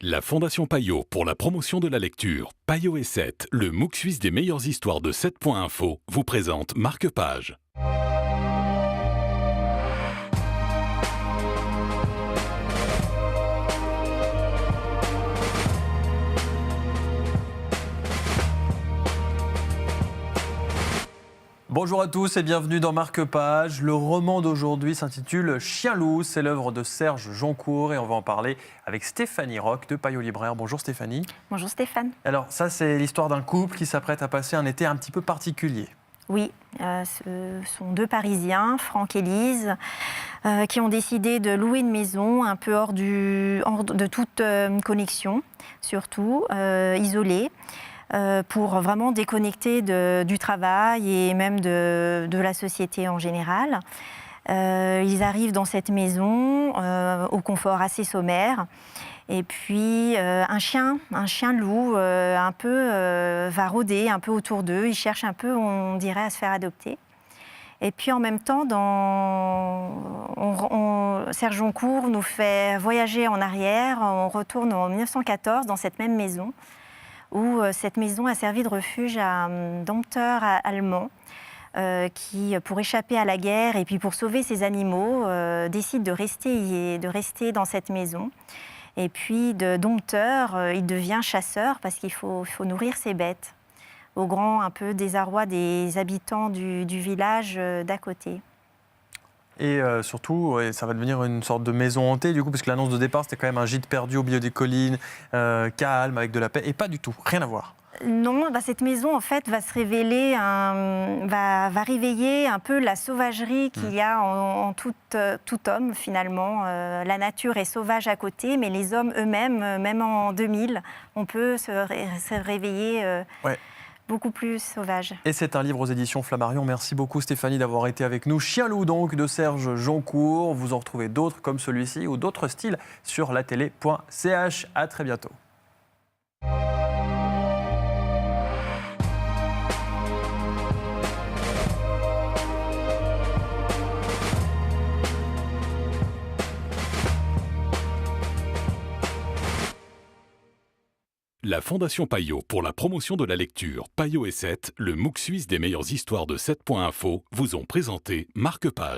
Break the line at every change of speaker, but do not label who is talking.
La Fondation Payot pour la promotion de la lecture, Payot et 7, le MOOC suisse des meilleures histoires de 7.info, vous présente Marque-Page.
Bonjour à tous et bienvenue dans Marque-Page. Le roman d'aujourd'hui s'intitule Chien-loup. C'est l'œuvre de Serge Joncour et on va en parler avec Stéphanie Roch de Payot Libraire. Bonjour Stéphanie.
Bonjour Stéphane.
Alors ça, c'est l'histoire d'un couple qui s'apprête à passer un été un petit peu particulier.
Oui, ce sont deux Parisiens, Franck et Lise, qui ont décidé de louer une maison un peu hors de toute connexion, surtout isolée. Pour vraiment déconnecter du travail et même de la société en général. Ils arrivent dans cette maison au confort assez sommaire. Et puis un chien loup un peu va rôder un peu autour d'eux. Ils cherchent un peu, on dirait, à se faire adopter. Et puis en même temps, Serge Joncour nous fait voyager en arrière. On retourne en 1914 dans cette même maison, où cette maison a servi de refuge à un dompteur allemand qui, pour échapper à la guerre et puis pour sauver ses animaux, décide de rester dans cette maison. Et puis de dompteur, il devient chasseur parce qu'il faut nourrir ses bêtes, au grand un peu désarroi des habitants du village d'à côté.
Et surtout, ça va devenir une sorte de maison hantée, du coup, parce que l'annonce de départ, c'était quand même un gîte perdu au milieu des collines, calme, avec de la paix, et pas du tout, rien à voir.
Non, cette maison, en fait, va se révéler, va réveiller un peu la sauvagerie qu'il y a en tout homme, finalement. La nature est sauvage à côté, mais les hommes eux-mêmes, même en 2000, on peut se réveiller... beaucoup plus sauvage.
Et c'est un livre aux éditions Flammarion. Merci beaucoup Stéphanie d'avoir été avec nous. Chien-loup donc de Serge Joncour. Vous en retrouvez d'autres comme celui-ci ou d'autres styles sur latélé.ch. À très bientôt.
La Fondation Payot pour la promotion de la lecture, Payot et 7, le MOOC suisse des meilleures histoires de 7.info, vous ont présenté Marque-Page.